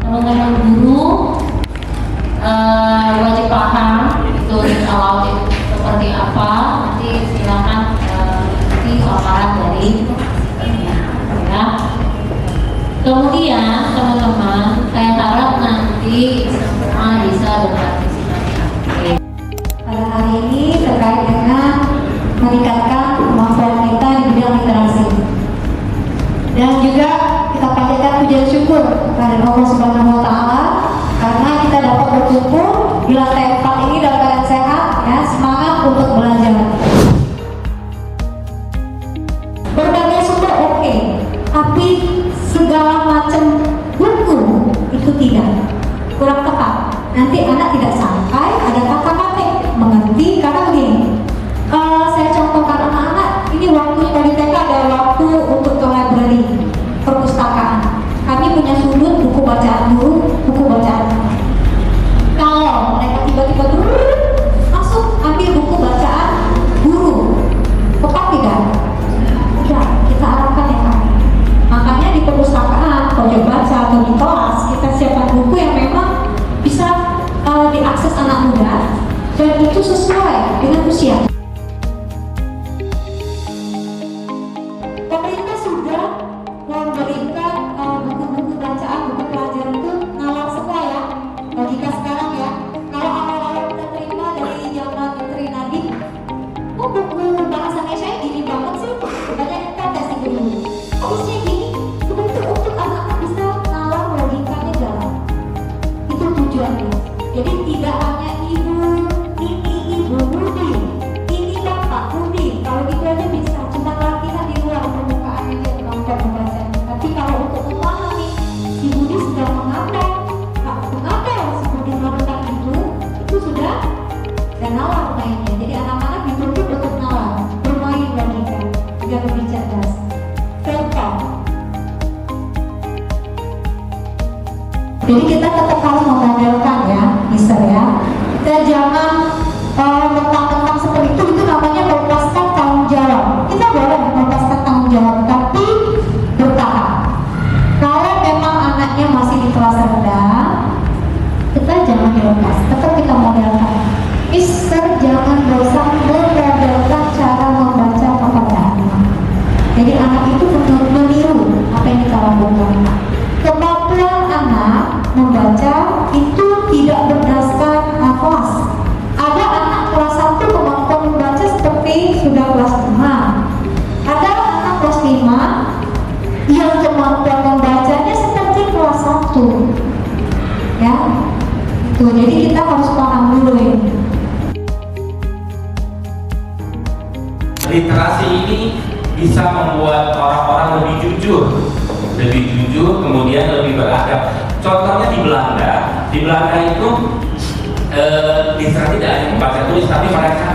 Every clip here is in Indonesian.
teman-teman guru wajib paham itu awal seperti apa. Nanti silakan ikuti paparan dari ya. Kemudian teman-teman, saya harap nanti semua bisa berpartisipasi aktif. Pada hari ini terkait dengan meningkatkan kemampuan kita di bidang literasi, dan juga kita panjatkan puji syukur kepada Allah Subhanahu Wa Taala karena kita dapat berkumpul di lantai 4 ini dalam keadaan sehat, ya, semangat untuk belajar. Berbagai sumber oke, tapi segala macam buku itu tidak, kurang tepat. Nanti anak tidak sampai ada kata-kata mengerti karena begini. Saya contohkan anak-anak, ini waktu di TK ada waktu untuk ke library, perpustakaan. Kami punya sudut buku bacaan dulu, buku bacaan. Kalau mereka tiba-tiba dulu masuk ambil buku bacaan guru, tepat tidak? Tidak, kita arahkan ya Kak. Makanya di perpustakaan, pojok baca atau di kelas kita siapkan buku yang memang bisa diakses anak muda dan itu sesuai dengan usia. Pemerintah sudah memberikan buku-buku bacaan, buku pelajaran itu nalar semua ya. Logika sekarang ya. Kalau awal-awal kita terima dari zaman Menteri Nadiem, buku bahasa Indonesia gini banget sih. Banyak kita testing dulu. Harusnya gini, itu untuk anak-anak bisa nalar logikanya jalan. Itu tujuannya. Jadi tidak hanya ibu Budi, ini bapak Budi. Kalau gitu aja bisa, cuma latihan di luar permukaan aja kemampuan membaca. Tapi kalau untuk memahami, si Budi sudah mengapai, si Budi melakukan itu sudah dan nalar mainnya. Jadi anak-anak dituntut untuk nalar, bermain logika, biar lebih cerdas. Contoh. Jadi kita tetap harus memodelkan ya, Mister ya. Kita jangan mentang-mentang seperti itu namanya melepaskan tanggung jawab. Kita boleh melepaskan tanggung jawab, tapi bertahap. Kalau memang anaknya masih di kelas rendah, kita jangan dilepas, tetap kita modelkan. Mister jangan bosan memodelkan cara membaca kepada anak. Jadi anak itu meniru apa yang kita lakukan. Kemampuan anak membaca itu tidak berdasarkan kelas. Ada anak kelas 1 kemampuan membaca seperti sudah kelas 5. Ada anak kelas 5 yang kemampuan membacanya seperti kelas 1. Ya. Tuh, jadi kita harus paham dulu ini. Literasi ini bisa membuat orang-orang lebih jujur, kemudian lebih beradab. Contohnya di Belanda itu literasi tidak hanya membaca tulis, tapi mereka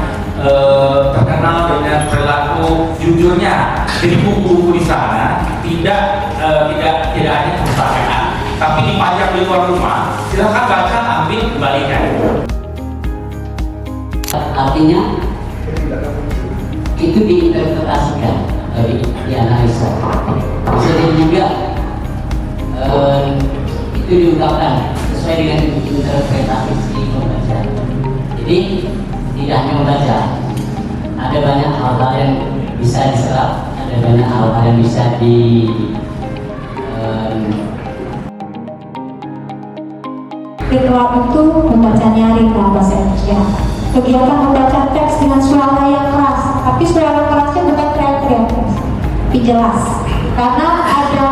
terkenal dengan perilaku jujurnya. Jadi buku-buku di sana tidak hanya perpustakaan, tapi dipajang di luar rumah. Silakan baca, ambil, kembalikan. Artinya itu diinterpretasikan, dianalisa. Bisa juga itu diungkapkan sesuai dengan interpretasi si pembaca. Jadi tidak hanya membaca, ada banyak hal-hal yang bisa diserap, ada banyak hal-hal yang bisa Ritual itu membaca nyaring dalam bahasa Indonesia. Kegiatan membaca teks dengan suara yang keras, tapi suara kerasnya bukan teriak-teriak, tapi jelas. Karena ada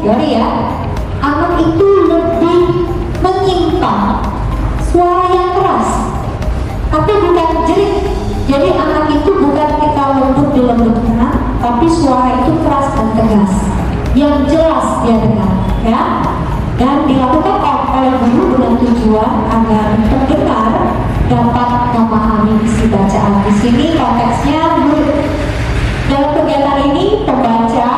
teori ya, anak itu lebih menyimpan suara yang keras, tapi bukan jerit. Jadi anak itu bukan kita lembut-lembutkan, tapi suara itu keras dan tegas, yang jelas dia dengar, ya. Dan dilakukan oleh guru dengan tujuan agar pendengar dapat memahami isi bacaan. Di sini konteksnya dalam kegiatan ini pembaca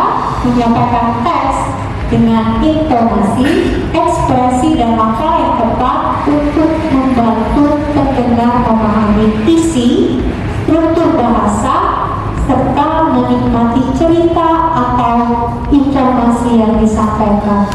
menyampaikan teks dengan intonasi, ekspresi dan lafal yang tepat untuk membantu pendengar memahami isi, struktur bahasa, serta menikmati cerita atau informasi yang disampaikan.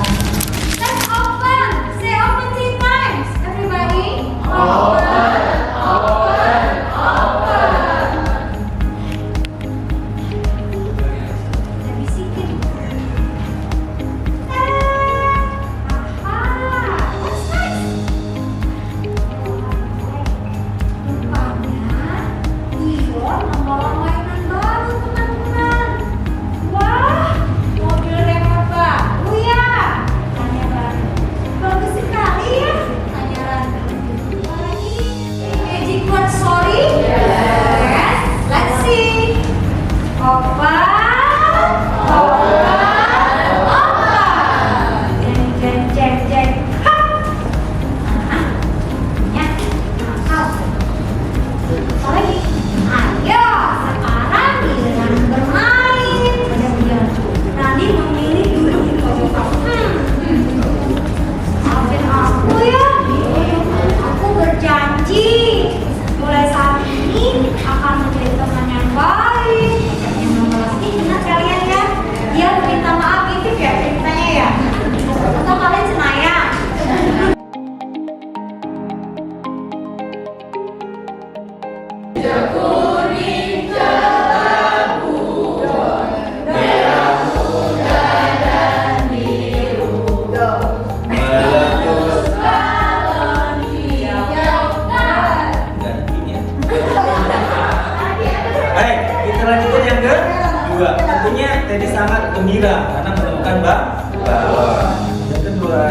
juga. Tentunya Teddy sangat gembira karena menemukan balon. Yang kedua,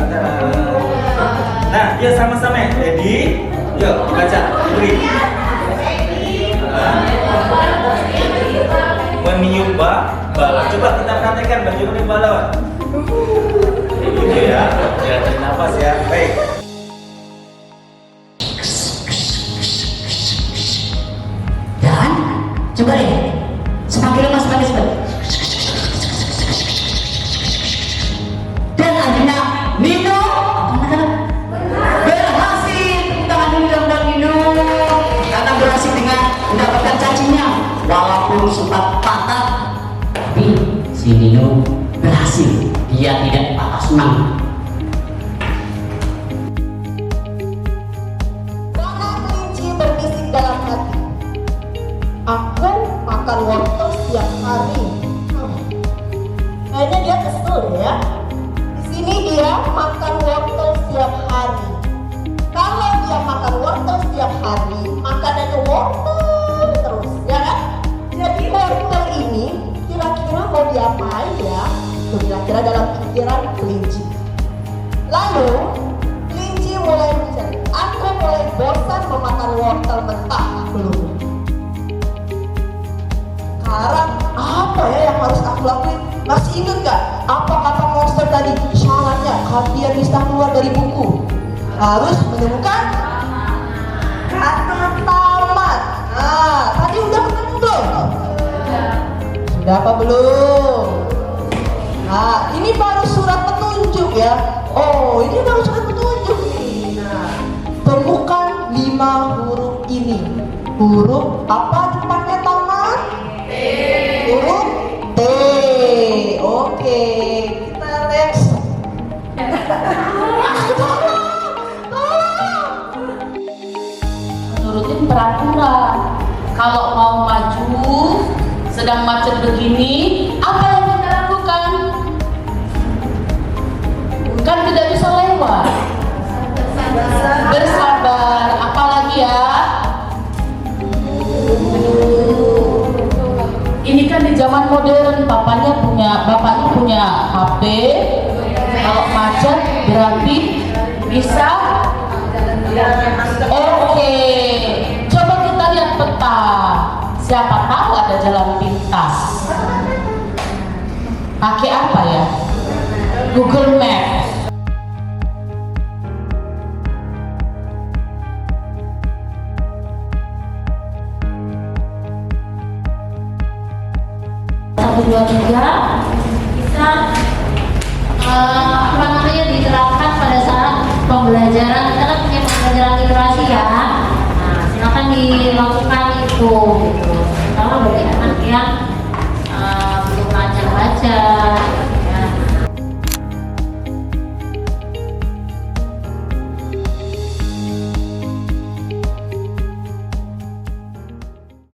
nah dia sama-sama ya. Teddy, yuk baca, beri. Meniup balon. Coba kita praktekkan bagaimana balon. Kayak gitu ya. Ya, tarik nafas ya. Baik. Dan coba deh, semakin lama semakin cepat. Dan akhirnya Nino berhasil. Tangan Nino dan Nino karena berhasil dengan mendapatkan cacingnya, walaupun sempat patah, tapi si Nino berhasil. Dia tidak patah senang. Karena kelinci berbisik dalam hati, aku makan wortel setiap hari. Kayaknya dia kesel deh ya. Di sini dia makan wortel setiap hari. Kalau dia makan wortel setiap hari, makanannya wortel terus, ya kan? Jadi wortel ini kira-kira mau diapain ya? Itu kira-kira dalam pikiran kelinci. Lalu kelinci mulai mencari. Aku mulai bosan memakan wortel mentah belum. Sekarang apa ya yang harus aku lakuin? Masih ingat gak apa kata monster tadi? Syaratnya kalian bisa keluar dari buku, harus menemukan kata tamat. Nah, tadi udah ketemu belum? Sudah apa belum? Nah, ini baru surat petunjuk ya. Oh, ini baru surat petunjuk nih. Nah, temukan 5 huruf ini. Huruf apa dipakai tamat? Huruf T. Oke, kita next. Nurutin peraturan. Kalau mau maju, sedang macet begini, apa yang kita lakukan? Kan tidak bisa lewat. Bersabar. Apalagi ya? Ini kan di zaman modern, bapaknya punya HP. Kalau macet berarti bisa. Oke, coba kita lihat peta. Siapa tahu ada jalan pintas. Pakai apa ya? Google Maps. Satu, dua, tiga bisa apa namanya diterapkan pada saat pembelajaran. Kita kan punya pembelajaran literasi ya. Nah, silakan dilakukan itu. Gitu. Kalau bagi anak yang